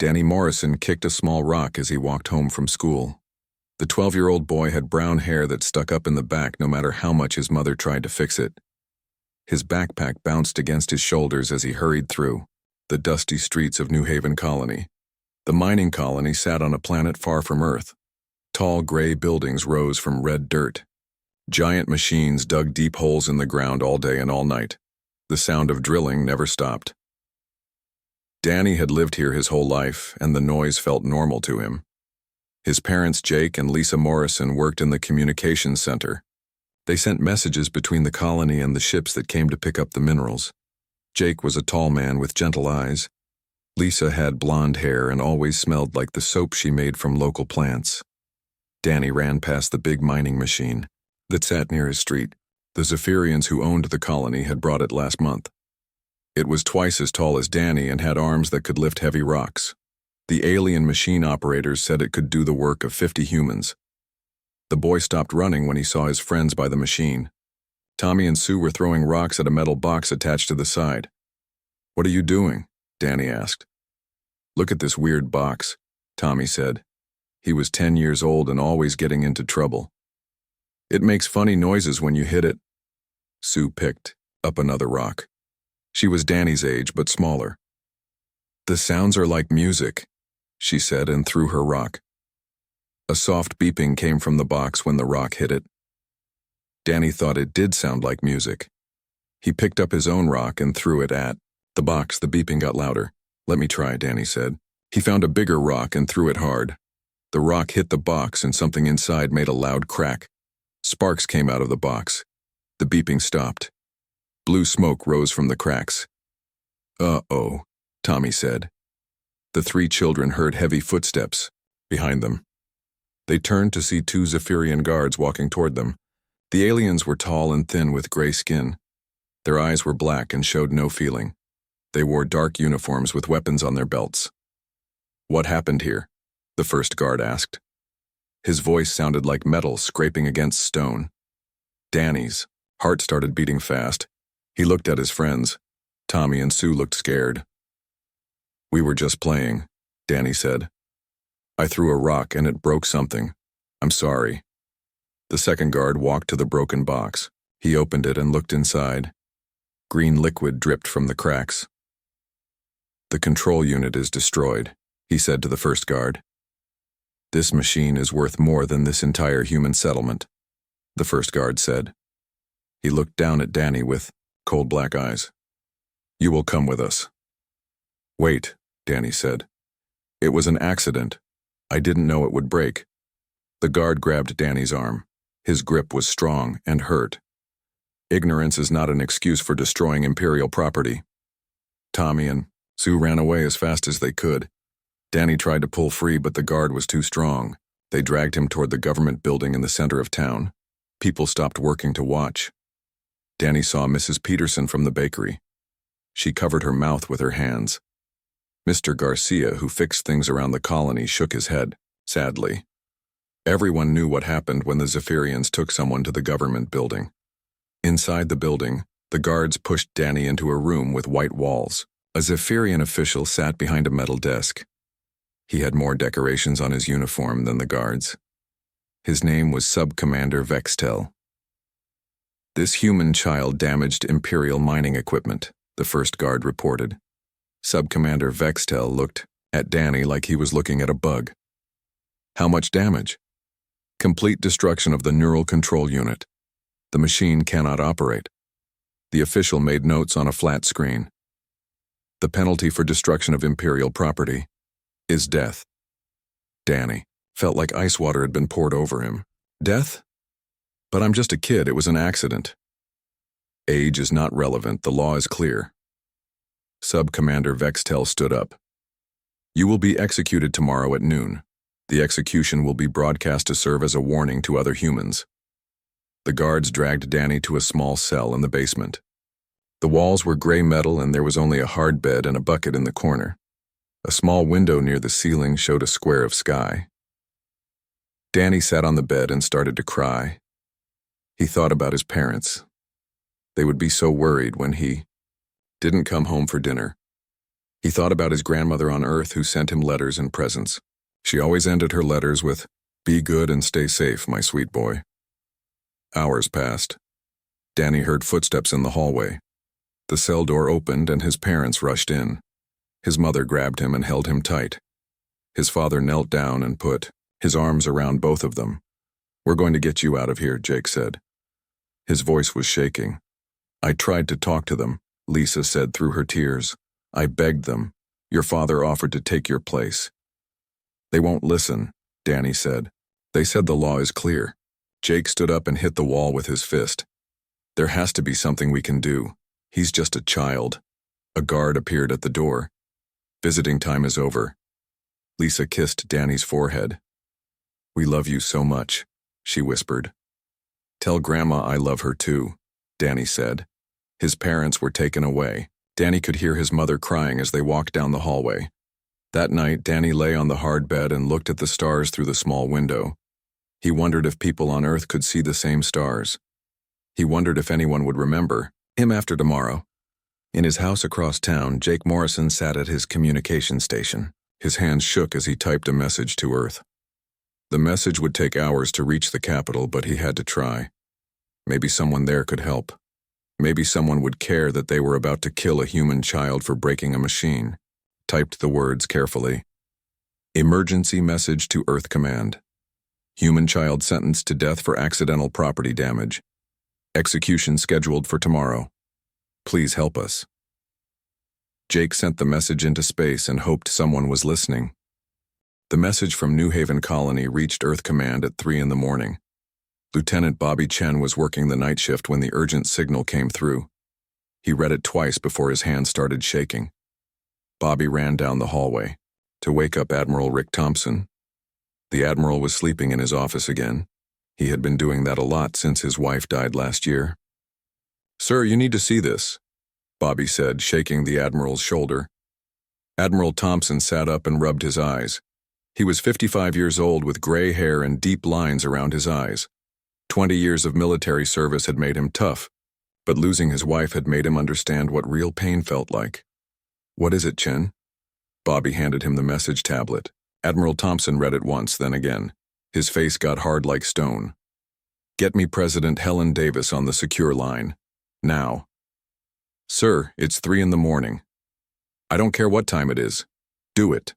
Danny Morrison kicked a small rock as he walked home from school. The 12-year-old boy had brown hair that stuck up in the back no matter how much his mother tried to fix it. His backpack bounced against his shoulders as he hurried through the dusty streets of New Haven Colony. The mining colony sat on a planet far from Earth. Tall gray buildings rose from red dirt. Giant machines dug deep holes in the ground all day and all night. The sound of drilling never stopped. Danny had lived here his whole life, and the noise felt normal to him. His parents, Jake and Lisa Morrison, worked in the communications center. They sent messages between the colony and the ships that came to pick up the minerals. Jake was a tall man with gentle eyes. Lisa had blonde hair and always smelled like the soap she made from local plants. Danny ran past the big mining machine that sat near his street. The Zephyrians who owned the colony had brought it last month. It was twice as tall as Danny and had arms that could lift heavy rocks. The alien machine operators said it could do the work of 50 humans. The boy stopped running when he saw his friends by the machine. Tommy and Sue were throwing rocks at a metal box attached to the side. "What are you doing?" Danny asked. "Look at this weird box," Tommy said. He was 10 years old and always getting into trouble. "It makes funny noises when you hit it." Sue picked up another rock. She was Danny's age, but smaller. "The sounds are like music," she said and threw her rock. A soft beeping came from the box when the rock hit it. Danny thought it did sound like music. He picked up his own rock and threw it at the box. The beeping got louder. "Let me try," Danny said. He found a bigger rock and threw it hard. The rock hit the box and something inside made a loud crack. Sparks came out of the box. The beeping stopped. Blue smoke rose from the cracks. "Uh-oh," Tommy said. The three children heard heavy footsteps behind them. They turned to see two Zephyrian guards walking toward them. The aliens were tall and thin with gray skin. Their eyes were black and showed no feeling. They wore dark uniforms with weapons on their belts. "What happened here?" the first guard asked. His voice sounded like metal scraping against stone. Danny's heart started beating fast. He looked at his friends. Tommy and Sue looked scared. "We were just playing," Danny said. "I threw a rock and it broke something. I'm sorry." The second guard walked to the broken box. He opened it and looked inside. Green liquid dripped from the cracks. "The control unit is destroyed," he said to the first guard. "This machine is worth more than this entire human settlement," the first guard said. He looked down at Danny with cold black eyes. "You will come with us." "Wait," Danny said. "It was an accident. I didn't know it would break." The guard grabbed Danny's arm. His grip was strong and hurt. Ignorance is not an excuse for destroying Imperial property. Tommy and Sue ran away as fast as they could. Danny tried to pull free, but the guard was too strong. They dragged him toward the government building in the center of town. People stopped working to watch. Danny saw Mrs. Peterson from the bakery. She covered her mouth with her hands. Mr. Garcia, who fixed things around the colony, shook his head, sadly. Everyone knew what happened when the Zephyrians took someone to the government building. Inside the building, the guards pushed Danny into a room with white walls. A Zephyrian official sat behind a metal desk. He had more decorations on his uniform than the guards. His name was Sub-Commander Vextel. "This human child damaged Imperial mining equipment," the first guard reported. Sub-Commander Vextel looked at Danny like he was looking at a bug. "How much damage?" "Complete destruction of the neural control unit. The machine cannot operate." The official made notes on a flat screen. "The penalty for destruction of Imperial property is death." Danny felt like ice water had been poured over him. "Death? But I'm just a kid. It was an accident." "Age is not relevant. The law is clear." Sub-Commander Vextel stood up. "You will be executed tomorrow at noon. The execution will be broadcast to serve as a warning to other humans." The guards dragged Danny to a small cell in the basement. The walls were gray metal and there was only a hard bed and a bucket in the corner. A small window near the ceiling showed a square of sky. Danny sat on the bed and started to cry. He thought about his parents. They would be so worried when he didn't come home for dinner. He thought about his grandmother on Earth who sent him letters and presents. She always ended her letters with, "Be good and stay safe, my sweet boy." Hours passed. Danny heard footsteps in the hallway. The cell door opened and his parents rushed in. His mother grabbed him and held him tight. His father knelt down and put his arms around both of them. "We're going to get you out of here," Jake said. His voice was shaking. "I tried to talk to them," Lisa said through her tears. "I begged them. Your father offered to take your place." "They won't listen," Danny said. "They said the law is clear." Jake stood up and hit the wall with his fist. "There has to be something we can do. He's just a child." A guard appeared at the door. "Visiting time is over." Lisa kissed Danny's forehead. "We love you so much," she whispered. "Tell Grandma I love her too," Danny said. His parents were taken away. Danny could hear his mother crying as they walked down the hallway. That night, Danny lay on the hard bed and looked at the stars through the small window. He wondered if people on Earth could see the same stars. He wondered if anyone would remember him after tomorrow. In his house across town, Jake Morrison sat at his communication station. His hands shook as he typed a message to Earth. The message would take hours to reach the capital, but he had to try. Maybe someone there could help. Maybe someone would care that they were about to kill a human child for breaking a machine. Typed the words carefully. Emergency message to Earth Command. Human child sentenced to death for accidental property damage. Execution scheduled for tomorrow. Please help us. Jake sent the message into space and hoped someone was listening. The message from New Haven Colony reached Earth Command at 3 in the morning. Lieutenant Bobby Chen was working the night shift when the urgent signal came through. He read it twice before his hands started shaking. Bobby ran down the hallway to wake up Admiral Rick Thompson. The Admiral was sleeping in his office again. He had been doing that a lot since his wife died last year. "Sir, you need to see this," Bobby said, shaking the Admiral's shoulder. Admiral Thompson sat up and rubbed his eyes. He was 55 years old with gray hair and deep lines around his eyes. 20 years of military service had made him tough, but losing his wife had made him understand what real pain felt like. "What is it, Chen?" Bobby handed him the message tablet. Admiral Thompson read it once, then again. His face got hard like stone. "Get me President Helen Davis on the secure line. Now." "Sir, it's 3 in the morning." "I don't care what time it is. Do it."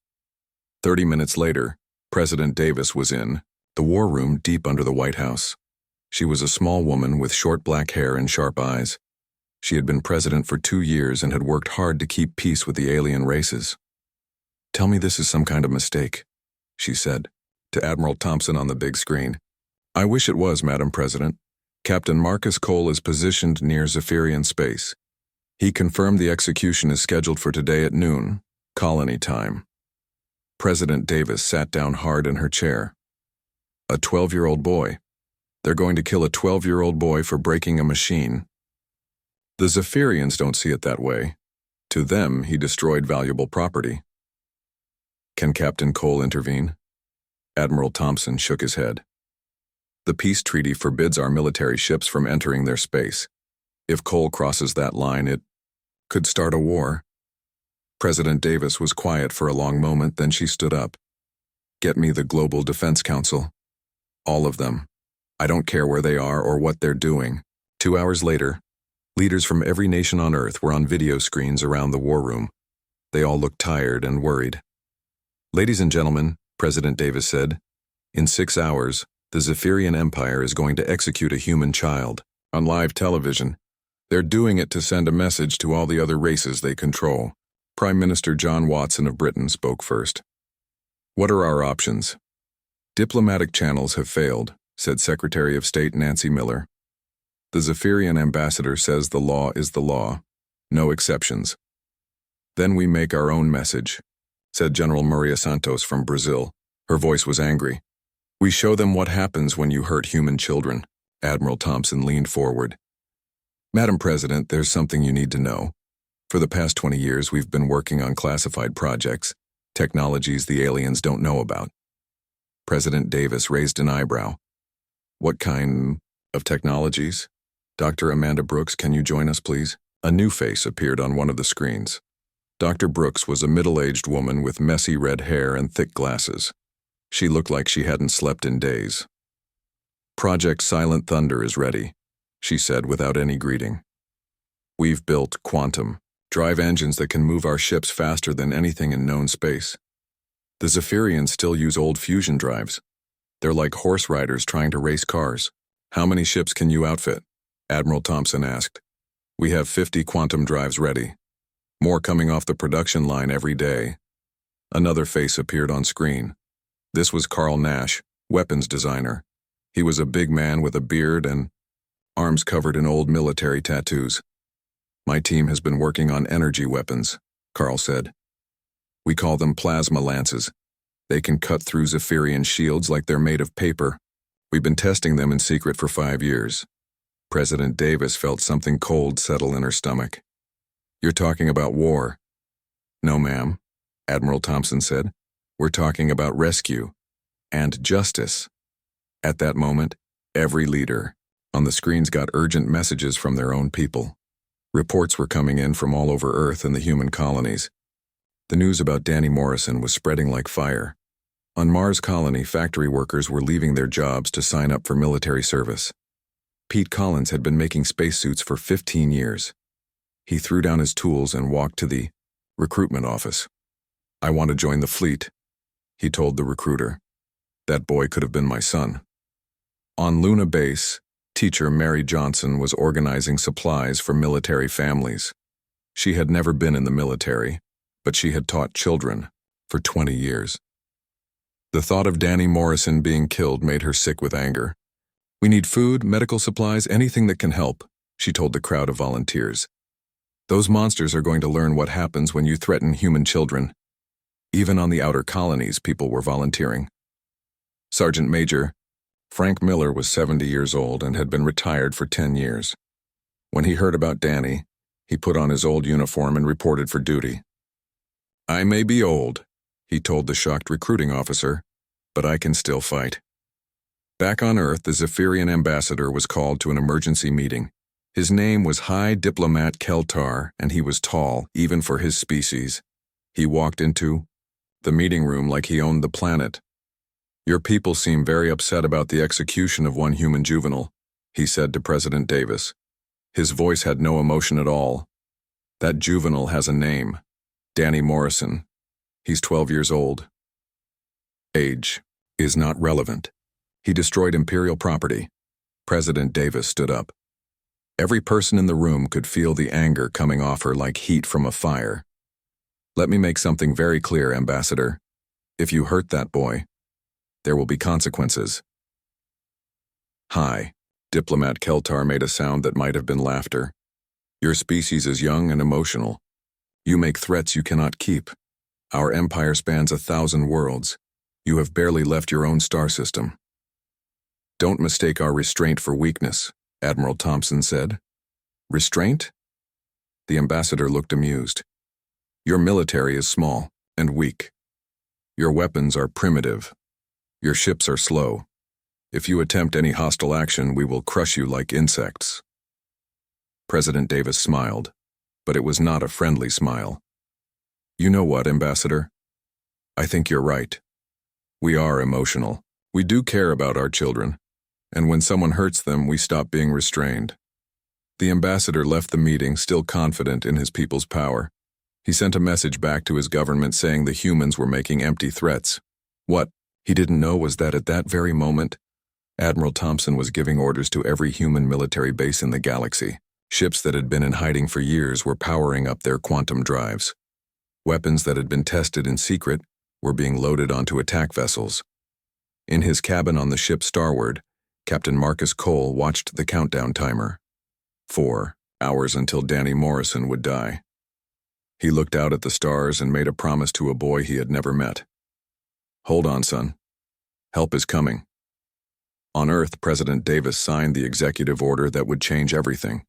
30 minutes later, President Davis was in the war room deep under the White House. She was a small woman with short black hair and sharp eyes. She had been president for 2 years and had worked hard to keep peace with the alien races. "Tell me this is some kind of mistake," she said to Admiral Thompson on the big screen. "I wish it was, Madam President. Captain Marcus Cole is positioned near Zephyrian space. He confirmed the execution is scheduled for today at noon, colony time." President Davis sat down hard in her chair. "A 12-year-old boy. They're going to kill a 12-year-old boy for breaking a machine." The Zephyrians don't see it that way. To them, he destroyed valuable property. "Can Captain Cole intervene?" Admiral Thompson shook his head. "The peace treaty forbids our military ships from entering their space. If Cole crosses that line, it could start a war." President Davis was quiet for a long moment, then she stood up. "Get me the Global Defense Council. All of them. I don't care where they are or what they're doing." 2 hours later, leaders from every nation on Earth were on video screens around the war room. They all looked tired and worried. "Ladies and gentlemen," President Davis said, "in 6 hours, the Zephyrian Empire is going to execute a human child on live television. They're doing it to send a message to all the other races they control." Prime Minister John Watson of Britain spoke first. "What are our options?" "Diplomatic channels have failed," said Secretary of State Nancy Miller. "The Zephyrian ambassador says the law is the law, no exceptions." "Then we make our own message," said General Maria Santos from Brazil. Her voice was angry. "We show them what happens when you hurt human children." Admiral Thompson leaned forward. "Madam President, there's something you need to know. For the past 20 years, we've been working on classified projects, technologies the aliens don't know about." President Davis raised an eyebrow. "What kind of technologies? Dr. Amanda Brooks, can you join us, please?" A new face appeared on one of the screens. Dr. Brooks was a middle-aged woman with messy red hair and thick glasses. She looked like she hadn't slept in days. "Project Silent Thunder is ready," she said without any greeting. "We've built quantum drive engines that can move our ships faster than anything in known space. The Zephyrians still use old fusion drives. They're like horse riders trying to race cars." "How many ships can you outfit?" Admiral Thompson asked. "We have 50 quantum drives ready. More coming off the production line every day." Another face appeared on screen. This was Carl Nash, weapons designer. He was a big man with a beard and arms covered in old military tattoos. "My team has been working on energy weapons," Carl said. "We call them plasma lances. They can cut through Zephyrian shields like they're made of paper. We've been testing them in secret for 5 years. President Davis felt something cold settle in her stomach. "You're talking about war." "No, ma'am," Admiral Thompson said. "We're talking about rescue and justice." At that moment, every leader on the screens got urgent messages from their own people. Reports were coming in from all over Earth and the human colonies. The news about Danny Morrison was spreading like fire. On Mars colony, factory workers were leaving their jobs to sign up for military service. Pete Collins had been making spacesuits for 15 years. He threw down his tools and walked to the recruitment office. "I want to join the fleet," he told the recruiter. That boy could have been my son. On Luna Base, teacher Mary Johnson was organizing supplies for military families. She had never been in the military, but she had taught children for 20 years. The thought of Danny Morrison being killed made her sick with anger. "We need food, medical supplies, anything that can help," she told the crowd of volunteers. "Those monsters are going to learn what happens when you threaten human children." Even on the outer colonies, people were volunteering. Sergeant Major Frank Miller was 70 years old and had been retired for 10 years. When he heard about Danny, he put on his old uniform and reported for duty. "I may be old," he told the shocked recruiting officer, "but I can still fight." Back on Earth, the Zephyrian ambassador was called to an emergency meeting. His name was High Diplomat Keltar, and he was tall, even for his species. He walked into the meeting room like he owned the planet. "Your people seem very upset about the execution of one human juvenile," he said to President Davis. His voice had no emotion at all. "That juvenile has a name. Danny Morrison. He's 12 years old. Age is not relevant. He destroyed Imperial property." President Davis stood up. Every person in the room could feel the anger coming off her like heat from a fire. "Let me make something very clear, Ambassador. If you hurt that boy, there will be consequences." "Hi," Diplomat Keltar made a sound that might have been laughter. "Your species is young and emotional. You make threats you cannot keep. Our empire spans 1,000 worlds. You have barely left your own star system." "Don't mistake our restraint for weakness," Admiral Thompson said. "Restraint?" The ambassador looked amused. "Your military is small and weak. Your weapons are primitive. Your ships are slow. If you attempt any hostile action, we will crush you like insects." President Davis smiled, but it was not a friendly smile. "You know what, Ambassador? I think you're right. We are emotional. We do care about our children, and when someone hurts them, we stop being restrained." The ambassador left the meeting still confident in his people's power. He sent a message back to his government saying the humans were making empty threats. What he didn't know was that at that very moment, Admiral Thompson was giving orders to every human military base in the galaxy. Ships that had been in hiding for years were powering up their quantum drives. Weapons that had been tested in secret were being loaded onto attack vessels. In his cabin on the ship Starward, Captain Marcus Cole watched the countdown timer. 4 hours until Danny Morrison would die. He looked out at the stars and made a promise to a boy he had never met. "Hold on, son. Help is coming." On Earth, President Davis signed the executive order that would change everything.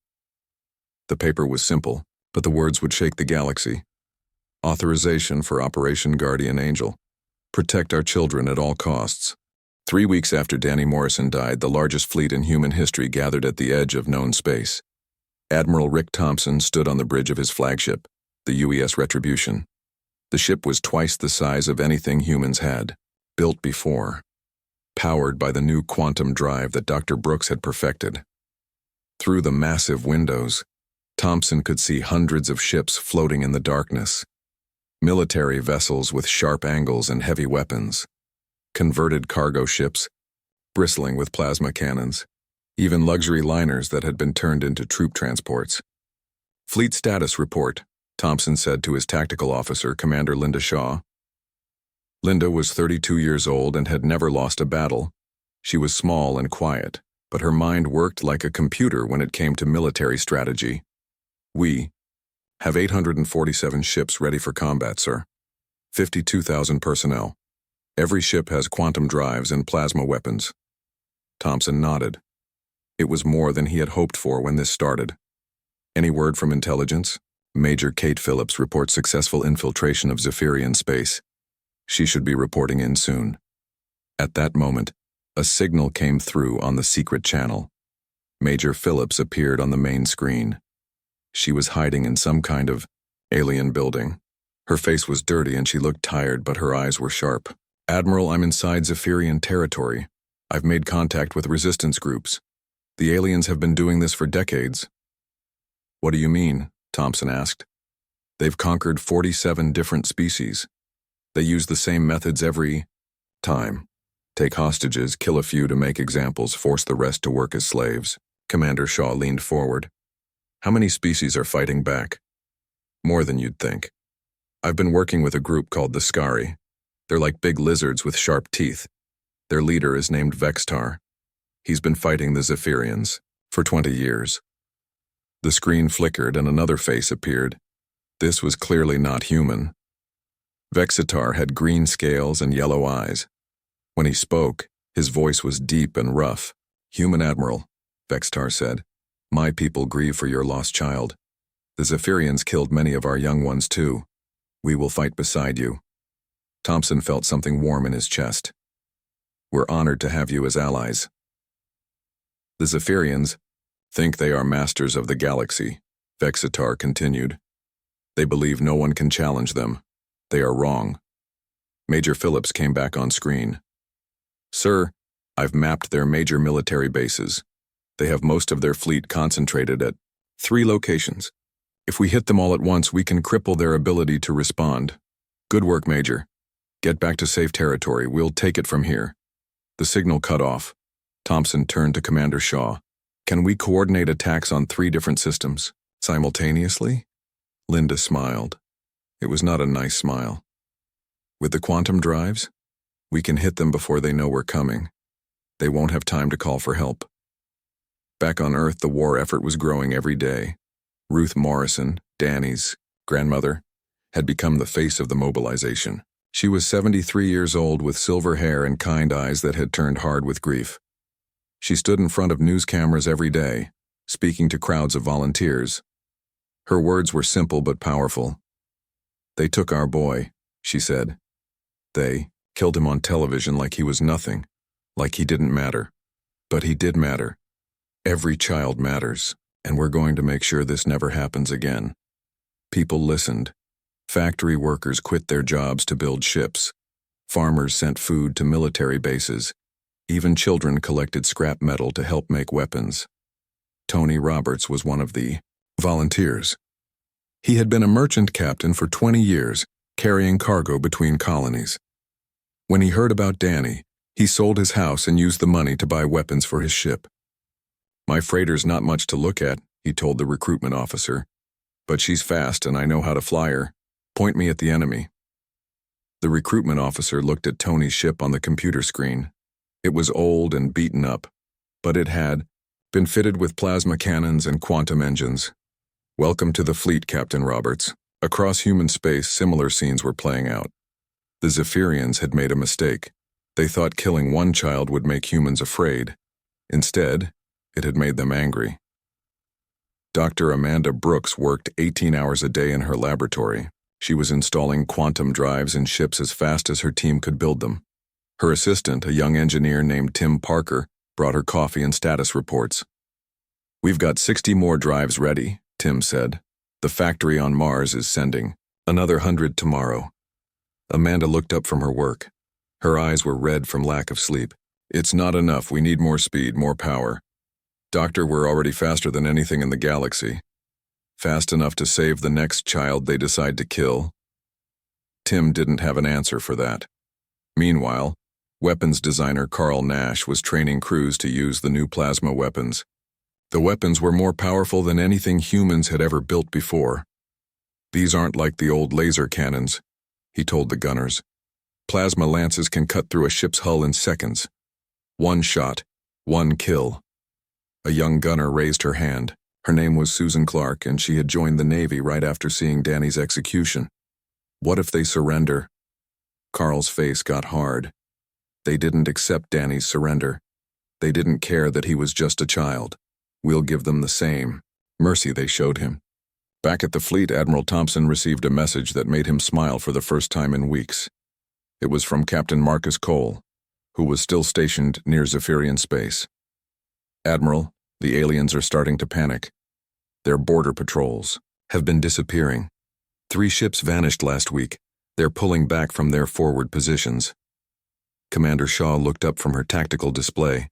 The paper was simple, but the words would shake the galaxy. Authorization for Operation Guardian Angel. Protect our children at all costs. 3 weeks after Danny Morrison died, the largest fleet in human history gathered at the edge of known space. Admiral Rick Thompson stood on the bridge of his flagship. the UES Retribution. The ship was twice the size of anything humans had built before, powered by the new quantum drive that Dr. Brooks had perfected. Through the massive windows, Thompson could see hundreds of ships floating in the darkness. Military vessels with sharp angles and heavy weapons, converted cargo ships, bristling with plasma cannons, even luxury liners that had been turned into troop transports. "Fleet status report," Thompson said to his tactical officer, Commander Linda Shaw. Linda was 32 years old and had never lost a battle. She was small and quiet, but her mind worked like a computer when it came to military strategy. "We have 847 ships ready for combat, sir. 52,000 personnel. Every ship has quantum drives and plasma weapons." Thompson nodded. It was more than he had hoped for when this started. "Any word from intelligence?" Major Kate Phillips reports successful infiltration of Zephyrian space. She should be reporting in soon. At that moment, a signal came through on the secret channel. Major Phillips appeared on the main screen. She was hiding in some kind of alien building. Her face was dirty and she looked tired, but her eyes were sharp. "Admiral, I'm inside Zephyrian territory. I've made contact with resistance groups. The aliens have been doing this for decades." "What do you mean?" Thompson asked. "They've conquered 47 different species. They use the same methods every time. Take hostages, kill a few to make examples, force the rest to work as slaves." Commander Shaw leaned forward. "How many species are fighting back?" "More than you'd think. I've been working with a group called the Scari. They're like big lizards with sharp teeth. Their leader is named Vextar. He's been fighting the Zephyrians for 20 years. The screen flickered and another face appeared. This was clearly not human. Vexitar had green scales and yellow eyes. When he spoke, his voice was deep and rough. "Human Admiral," Vextar said, "my people grieve for your lost child. The Zephyrians killed many of our young ones too. We will fight beside you." Thompson felt something warm in his chest. "We're honored to have you as allies." "The Zephyrians think they are masters of the galaxy," Vexitar continued. "They believe no one can challenge them. They are wrong." Major Phillips came back on screen. "Sir, I've mapped their major military bases. They have most of their fleet concentrated at 3 locations. If we hit them all at once, we can cripple their ability to respond. Good work, Major. Get back to safe territory. We'll take it from here." The signal cut off. Thompson turned to Commander Shaw. "Can we coordinate attacks on 3 different systems simultaneously?" Linda smiled. It was not a nice smile. "With the quantum drives, we can hit them before they know we're coming. They won't have time to call for help." Back on Earth, the war effort was growing every day. Ruth Morrison, Danny's grandmother, had become the face of the mobilization. She was 73 years old with silver hair and kind eyes that had turned hard with grief. She stood in front of news cameras every day, speaking to crowds of volunteers. Her words were simple but powerful. "They took our boy," she said. "They killed him on television like he was nothing, like he didn't matter. But he did matter. Every child matters, and we're going to make sure this never happens again." People listened. Factory workers quit their jobs to build ships. Farmers sent food to military bases. Even children collected scrap metal to help make weapons. Tony Roberts was one of the volunteers. He had been a merchant captain for 20 years, carrying cargo between colonies. When he heard about Danny, he sold his house and used the money to buy weapons for his ship. "My freighter's not much to look at," he told the recruitment officer. "But she's fast and I know how to fly her. Point me at the enemy." The recruitment officer looked at Tony's ship on the computer screen. It was old and beaten up, but it had been fitted with plasma cannons and quantum engines. "Welcome to the fleet, Captain Roberts." Across human space, similar scenes were playing out. The Zephyrians had made a mistake. They thought killing one child would make humans afraid. Instead, it had made them angry. Dr. Amanda Brooks worked 18 hours a day in her laboratory. She was installing quantum drives in ships as fast as her team could build them. Her assistant, a young engineer named Tim Parker, brought her coffee and status reports. "We've got 60 more drives ready," Tim said. The factory on Mars is sending another 100 tomorrow. Amanda looked up from her work. Her eyes were red from lack of sleep. It's not enough. We need more speed, more power. Doctor, we're already faster than anything in the galaxy. Fast enough to save the next child they decide to kill? Tim didn't have an answer for that. Meanwhile, weapons designer Carl Nash was training crews to use the new plasma weapons. The weapons were more powerful than anything humans had ever built before. These aren't like the old laser cannons, he told the gunners. Plasma lances can cut through a ship's hull in seconds. One shot, one kill. A young gunner raised her hand. Her name was Susan Clark, and she had joined the Navy right after seeing Danny's execution. What if they surrender? Carl's face got hard. They didn't accept Danny's surrender. They didn't care that he was just a child. We'll give them the same mercy they showed him. Back at the fleet, Admiral Thompson received a message that made him smile for the first time in weeks. It was from Captain Marcus Cole, who was still stationed near Zephyrian space. Admiral, the aliens are starting to panic. Their border patrols have been disappearing. 3 ships vanished last week. They're pulling back from their forward positions. Commander Shaw looked up from her tactical display.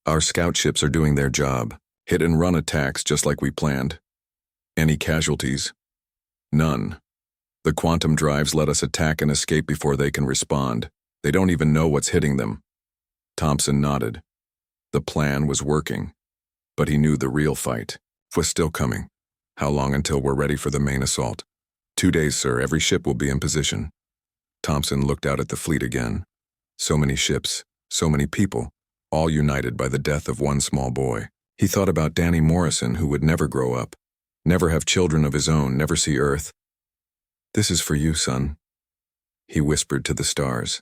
Our scout ships are doing their job. Hit-and-run attacks just like we planned. Any casualties? None. The quantum drives let us attack and escape before they can respond. They don't even know what's hitting them. Thompson nodded. The plan was working. But he knew the real fight was still coming. How long until we're ready for the main assault? 2 days, sir. Every ship will be in position. Thompson looked out at the fleet again. So many ships, so many people, all united by the death of one small boy. He thought about Danny Morrison, who would never grow up, never have children of his own, never see Earth. This is for you, son, he whispered to the stars.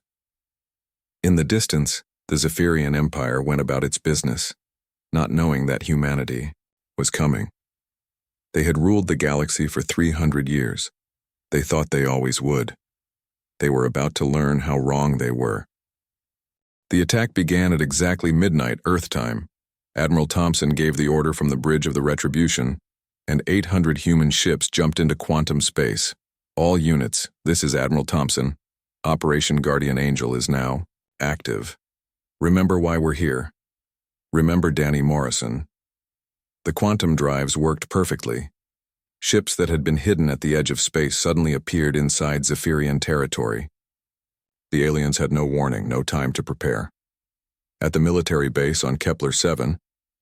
In the distance, the Zephyrian Empire went about its business, not knowing that humanity was coming. They had ruled the galaxy for 300 years. They thought they always would. They were about to learn how wrong they were. The attack began at exactly midnight Earth time. Admiral Thompson gave the order from the bridge of the Retribution, and 800 human ships jumped into quantum space. All units, this is Admiral Thompson. Operation Guardian Angel is now active. Remember why we're here. Remember Danny Morrison. The quantum drives worked perfectly. Ships that had been hidden at the edge of space suddenly appeared inside Zephyrian territory. The aliens had no warning, no time to prepare. At the military base on Kepler 7,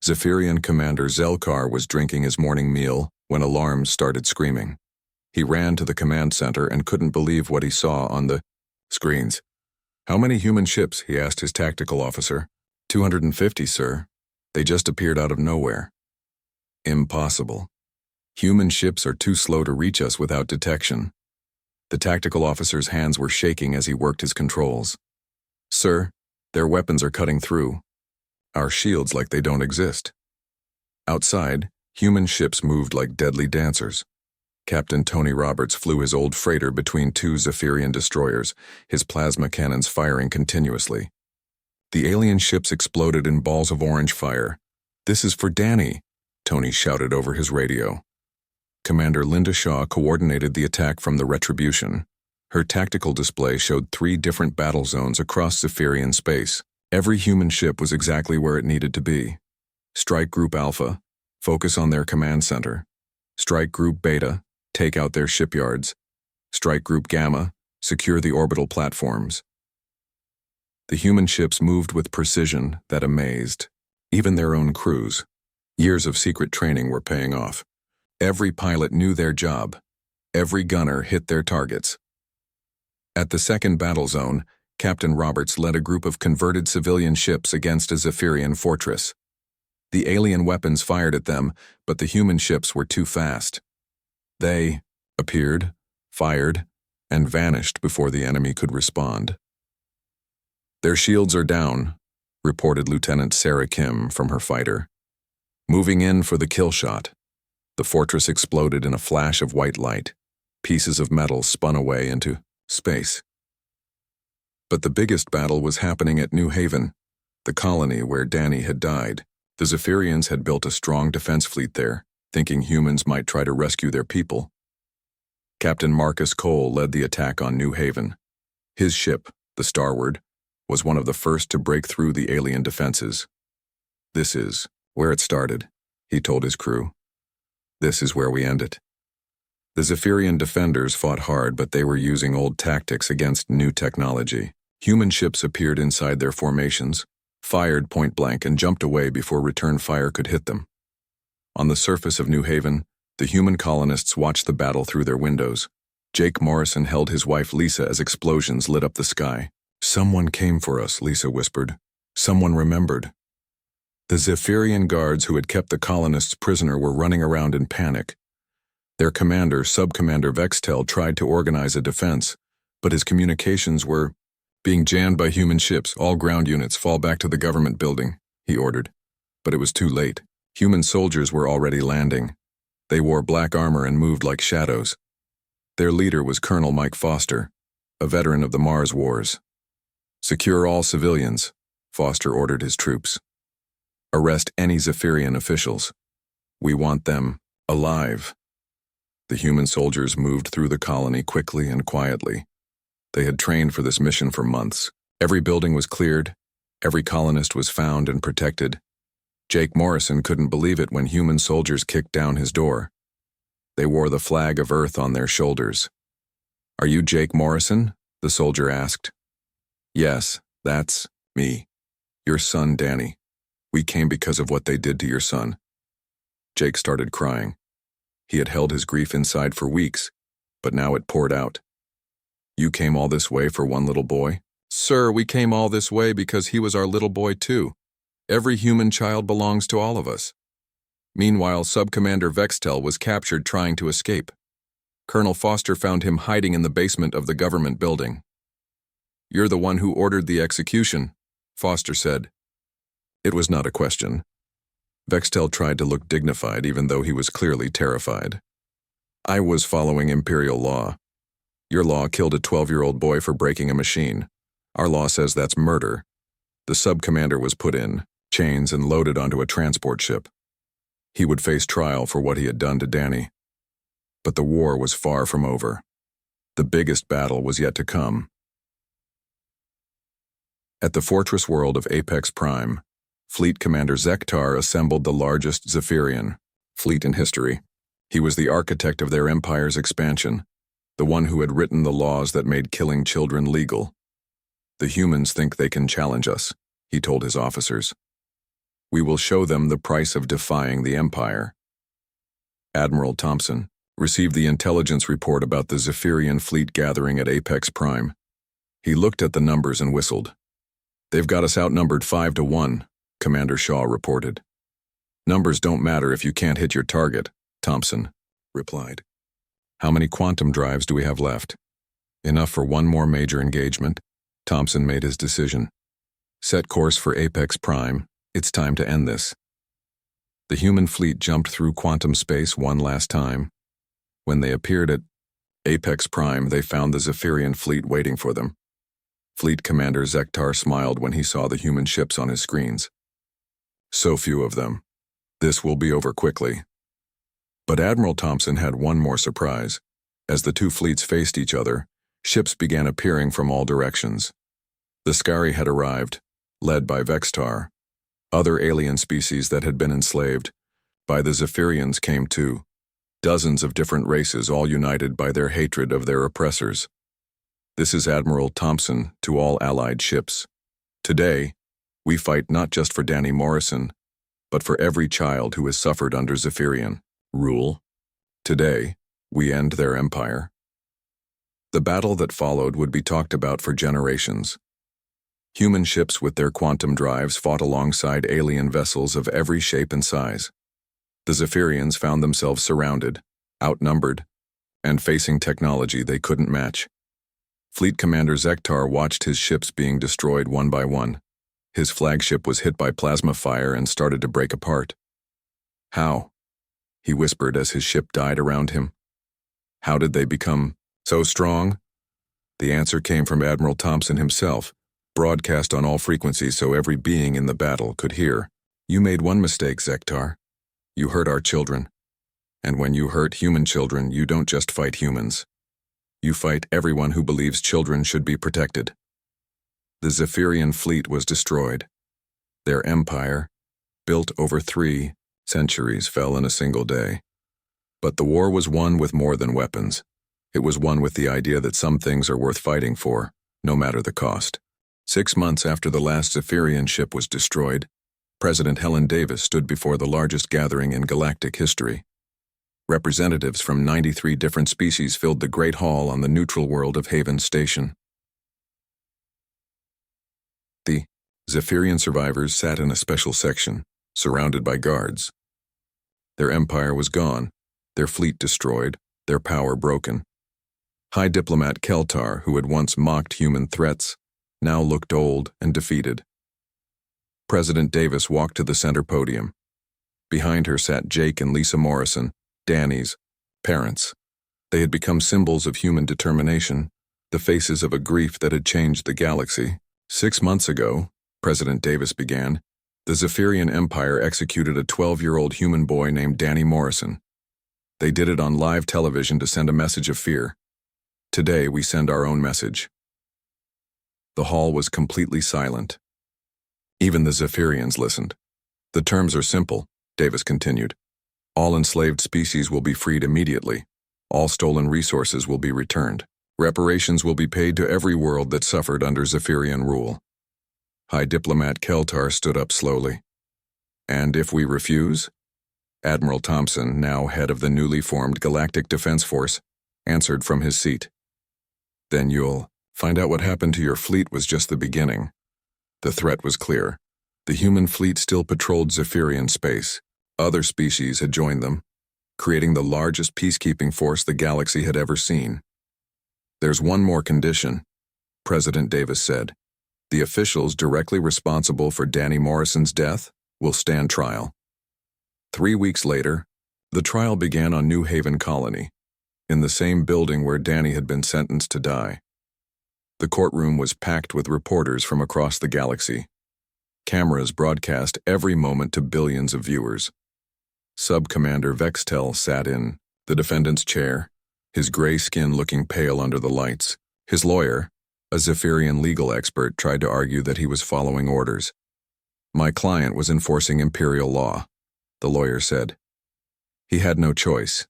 Zephyrian Commander Zelkar was drinking his morning meal when alarms started screaming. He ran to the command center and couldn't believe what he saw on the screens. How many human ships? He asked his tactical officer. 250, sir. They just appeared out of nowhere. Impossible. Human ships are too slow to reach us without detection. The tactical officer's hands were shaking as he worked his controls. Sir, their weapons are cutting through our shields like they don't exist. Outside, human ships moved like deadly dancers. Captain Tony Roberts flew his old freighter between 2 Zephyrian destroyers, his plasma cannons firing continuously. The alien ships exploded in balls of orange fire. This is for Danny, Tony shouted over his radio. Commander Linda Shaw coordinated the attack from the Retribution. Her tactical display showed 3 different battle zones across Zephyrian space. Every human ship was exactly where it needed to be. Strike Group Alpha, focus on their command center. Strike Group Beta, take out their shipyards. Strike Group Gamma, secure the orbital platforms. The human ships moved with precision that amazed even their own crews. Years of secret training were paying off. Every pilot knew their job. Every gunner hit their targets. At the second battle zone, Captain Roberts led a group of converted civilian ships against a Zephyrian fortress. The alien weapons fired at them, but the human ships were too fast. They appeared, fired, and vanished before the enemy could respond. Their shields are down, reported Lieutenant Sarah Kim from her fighter. Moving in for the kill shot. The fortress exploded in a flash of white light. Pieces of metal spun away into space. But the biggest battle was happening at New Haven, the colony where Danny had died. The Zephyrians had built a strong defense fleet there. thinking humans might try to rescue their people. Captain Marcus Cole led the attack on New Haven. His ship, the Starward, was one of the first to break through the alien defenses. "This is where it started," he told his crew. "This is where we end it." The Zephyrian defenders fought hard, but they were using old tactics against new technology. Human ships appeared inside their formations, fired point-blank, and jumped away before return fire could hit them. On the surface of New Haven, the human colonists watched the battle through their windows. Jake Morrison held his wife Lisa as explosions lit up the sky. "Someone came for us," Lisa whispered. "Someone remembered." The Zephyrian guards who had kept the colonists prisoner were running around in panic. Their commander, Subcommander Vextel, tried to organize a defense, but his communications were being jammed by human ships. "All ground units fall back to the government building," he ordered. But it was too late. Human soldiers were already landing. They wore black armor and moved like shadows. Their leader was Colonel Mike Foster, a veteran of the Mars Wars. "Secure all civilians," Foster ordered his troops. "Arrest any Zephyrian officials. We want them alive." The human soldiers moved through the colony quickly and quietly. They had trained for this mission for months. Every building was cleared. Every colonist was found and protected. Jake Morrison couldn't believe it when human soldiers kicked down his door. They wore the flag of Earth on their shoulders. "Are you Jake Morrison?" the soldier asked. "Yes, that's me. Your son, Danny. We came because of what they did to your son." Jake started crying. He had held his grief inside for weeks, but now it poured out. "You came all this way for one little boy?" "Sir, we came all this way because he was our little boy too. Every human child belongs to all of us." Meanwhile, Subcommander Vextel was captured trying to escape. Colonel Foster found him hiding in the basement of the government building. "You're the one who ordered the execution," Foster said. It was not a question. Vextel tried to look dignified even though he was clearly terrified. "I was following Imperial law. Your law killed a 12-year-old boy for breaking a machine. Our law says that's murder." The sub-commander was put in chains and loaded onto a transport ship. He would face trial for what he had done to Danny. But the war was far from over. The biggest battle was yet to come. At the fortress world of Apex Prime, Fleet Commander Zektar assembled the largest Zephyrian fleet in history. He was the architect of their empire's expansion, the one who had written the laws that made killing children legal. "The humans think they can challenge us," he told his officers. "We will show them the price of defying the Empire." Admiral Thompson received the intelligence report about the Zephyrian fleet gathering at Apex Prime. He looked at the numbers and whistled. "They've got us outnumbered 5-1, Commander Shaw reported. "Numbers don't matter if you can't hit your target," Thompson replied. "How many quantum drives do we have left?" "Enough for one more major engagement." Thompson made his decision. "Set course for Apex Prime. It's time to end this." The human fleet jumped through quantum space one last time. When they appeared at Apex Prime, they found the Zephyrian fleet waiting for them. Fleet Commander Zektar smiled when he saw the human ships on his screens. "So few of them. This will be over quickly." But Admiral Thompson had one more surprise. As the two fleets faced each other, ships began appearing from all directions. The Skari had arrived, led by Vextar. Other alien species that had been enslaved by the Zephyrians came too. Dozens of different races, all united by their hatred of their oppressors. "This is Admiral Thompson to all allied ships. Today, we fight not just for Danny Morrison, but for every child who has suffered under Zephyrian rule. Today, we end their empire." The battle that followed would be talked about for generations. Human ships with their quantum drives fought alongside alien vessels of every shape and size. The Zephyrians found themselves surrounded, outnumbered, and facing technology they couldn't match. Fleet Commander Zektar watched his ships being destroyed one by one. His flagship was hit by plasma fire and started to break apart. "How?" he whispered as his ship died around him. "How did they become so strong?" The answer came from Admiral Thompson himself, broadcast on all frequencies so every being in the battle could hear. "You made one mistake, Zektar. You hurt our children. And when you hurt human children, you don't just fight humans. You fight everyone who believes children should be protected. The Zephyrian fleet was destroyed. Their empire, built over 3 centuries, fell in a single day. But the war was won with more than weapons. It was won with the idea that some things are worth fighting for, no matter the cost. 6 months after the last Zephyrian ship was destroyed, President Helen Davis stood before the largest gathering in galactic history. Representatives from 93 different species filled the Great Hall on the neutral world of Haven Station. The Zephyrian survivors sat in a special section, surrounded by guards. Their empire was gone, their fleet destroyed, their power broken. High Diplomat Keltar, who had once mocked human threats, now looked old and defeated. President Davis walked to the center podium. Behind her sat Jake and Lisa Morrison, Danny's parents. They had become symbols of human determination, the faces of a grief that had changed the galaxy. 6 months ago, President Davis began, the Zephyrian Empire executed a 12-year-old human boy named Danny Morrison. They did it on live television to send a message of fear. Today, we send our own message. The hall was completely silent. Even the Zephyrians listened. The terms are simple, Davis continued. All enslaved species will be freed immediately. All stolen resources will be returned. Reparations will be paid to every world that suffered under Zephyrian rule. High Diplomat Keltar stood up slowly. And if we refuse? Admiral Thompson, now head of the newly formed Galactic Defense Force, answered from his seat. Then you'll find out what happened to your fleet was just the beginning. The threat was clear. The human fleet still patrolled Zephyrian space. Other species had joined them, creating the largest peacekeeping force the galaxy had ever seen. There's one more condition, President Davis said. The officials directly responsible for Danny Morrison's death will stand trial. 3 weeks later, the trial began on New Haven Colony, in the same building where Danny had been sentenced to die. The courtroom was packed with reporters from across the galaxy. Cameras broadcast every moment to billions of viewers. Sub-Commander Vextel sat in the defendant's chair, his gray skin looking pale under the lights. His lawyer, a Zephyrian legal expert, tried to argue that he was following orders. My client was enforcing imperial law, the lawyer said. He had no choice.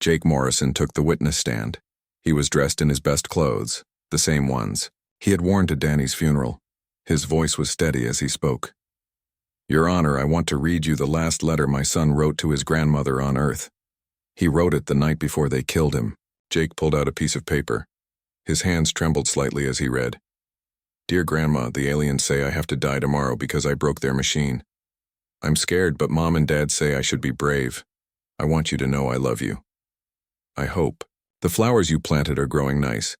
Jake Morrison took the witness stand. He was dressed in his best clothes, the same ones he had worn to Danny's funeral. His voice was steady as he spoke. Your Honor, I want to read you the last letter my son wrote to his grandmother on Earth. He wrote it the night before they killed him. Jake pulled out a piece of paper. His hands trembled slightly as he read. Dear Grandma, the aliens say I have to die tomorrow because I broke their machine. I'm scared, but Mom and Dad say I should be brave. I want you to know I love you. I hope. The flowers you planted are growing nice.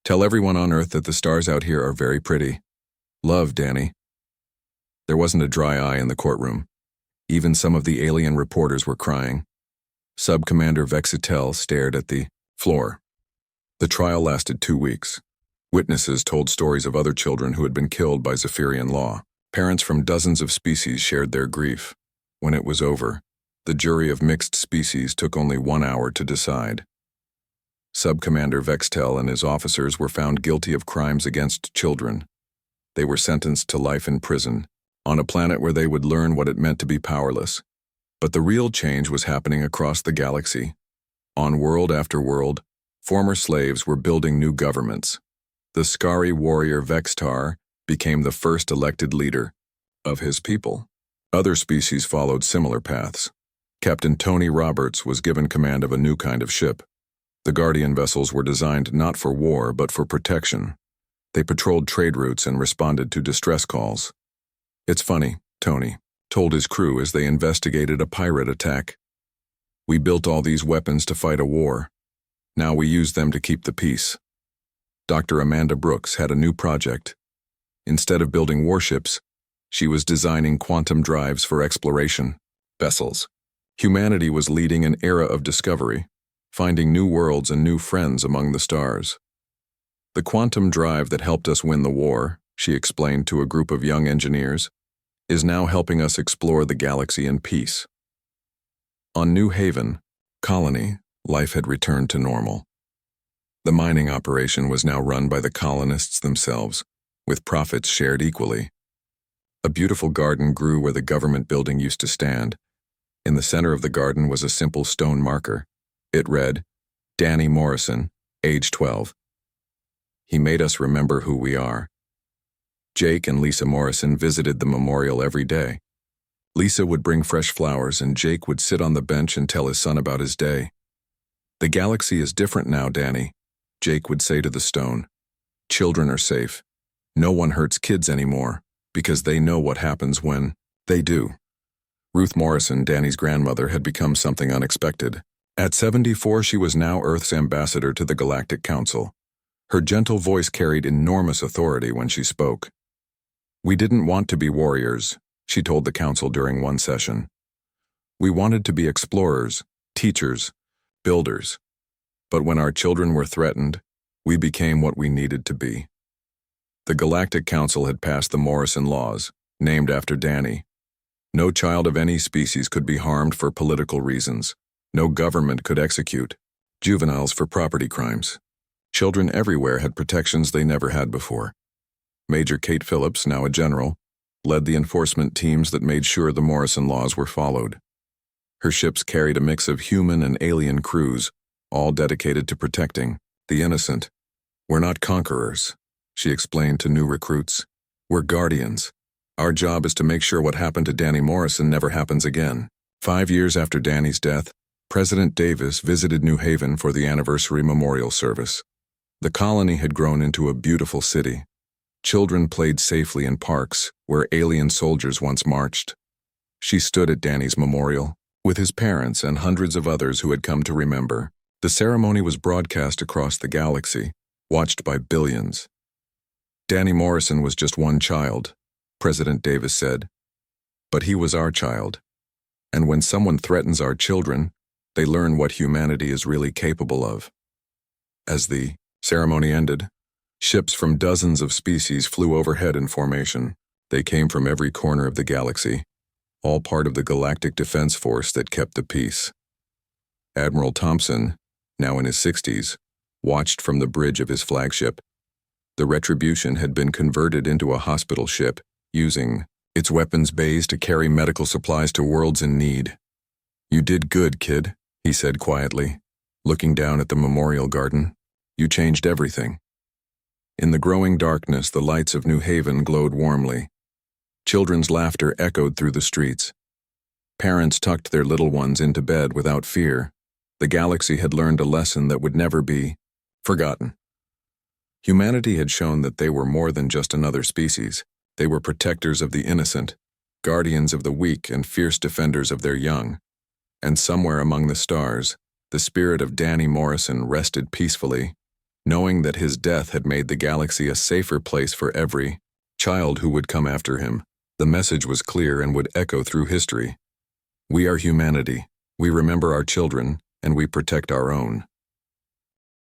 Tell everyone on Earth that the stars out here are very pretty. Love, Danny. There wasn't a dry eye in the courtroom. Even some of the alien reporters were crying. Sub-Commander Vexitel stared at the floor. The trial lasted 2 weeks. Witnesses told stories of other children who had been killed by Zephyrian law. Parents from dozens of species shared their grief. When it was over, the jury of mixed species took only 1 hour to decide. Sub-Commander Vextel and his officers were found guilty of crimes against children. They were sentenced to life in prison, on a planet where they would learn what it meant to be powerless. But the real change was happening across the galaxy. On world after world, former slaves were building new governments. The Skari warrior Vextar became the first elected leader of his people. Other species followed similar paths. Captain Tony Roberts was given command of a new kind of ship. The Guardian vessels were designed not for war but for protection. They patrolled trade routes and responded to distress calls. It's funny, Tony told his crew as they investigated a pirate attack. We built all these weapons to fight a war. Now we use them to keep the peace. Dr. Amanda Brooks had a new project. Instead of building warships, she was designing quantum drives for exploration vessels. Humanity was leading an era of discovery, finding new worlds and new friends among the stars. The quantum drive that helped us win the war, she explained to a group of young engineers, is now helping us explore the galaxy in peace. On New Haven, colony, life had returned to normal. The mining operation was now run by the colonists themselves, with profits shared equally. A beautiful garden grew where the government building used to stand. In the center of the garden was a simple stone marker. It read, Danny Morrison, age 12. He made us remember who we are. Jake and Lisa Morrison visited the memorial every day. Lisa would bring fresh flowers and Jake would sit on the bench and tell his son about his day. The galaxy is different now, Danny, Jake would say to the stone. Children are safe. No one hurts kids anymore, because they know what happens when they do. Ruth Morrison, Danny's grandmother, had become something unexpected. At 74, she was now Earth's ambassador to the Galactic Council. Her gentle voice carried enormous authority when she spoke. We didn't want to be warriors, she told the council during one session. We wanted to be explorers, teachers, builders. But when our children were threatened, we became what we needed to be. The Galactic Council had passed the Morrison Laws, named after Danny. No child of any species could be harmed for political reasons. No government could execute juveniles for property crimes. Children everywhere had protections they never had before. Major Kate Phillips, now a general, led the enforcement teams that made sure the Morrison Laws were followed. Her ships carried a mix of human and alien crews, all dedicated to protecting the innocent. We're not conquerors, she explained to new recruits. We're guardians. Our job is to make sure what happened to Danny Morrison never happens again. 5 years after Danny's death, President Davis visited New Haven for the anniversary memorial service. The colony had grown into a beautiful city. Children played safely in parks where alien soldiers once marched. She stood at Danny's memorial, with his parents and hundreds of others who had come to remember. The ceremony was broadcast across the galaxy, watched by billions. Danny Morrison was just one child, President Davis said. But he was our child. And when someone threatens our children, they learn what humanity is really capable of. As the ceremony ended, ships from dozens of species flew overhead in formation. They came from every corner of the galaxy, all part of the Galactic Defense Force that kept the peace. Admiral Thompson, now in his 60s, watched from the bridge of his flagship. The Retribution had been converted into a hospital ship, using its weapons bays to carry medical supplies to worlds in need. You did good, kid, he said quietly, looking down at the memorial garden. You changed everything. In the growing darkness, the lights of New Haven glowed warmly. Children's laughter echoed through the streets. Parents tucked their little ones into bed without fear. The galaxy had learned a lesson that would never be forgotten. Humanity had shown that they were more than just another species. They were protectors of the innocent, guardians of the weak and fierce defenders of their young. And somewhere among the stars, the spirit of Danny Morrison rested peacefully, knowing that his death had made the galaxy a safer place for every child who would come after him. The message was clear and would echo through history. We are humanity. We remember our children, and we protect our own.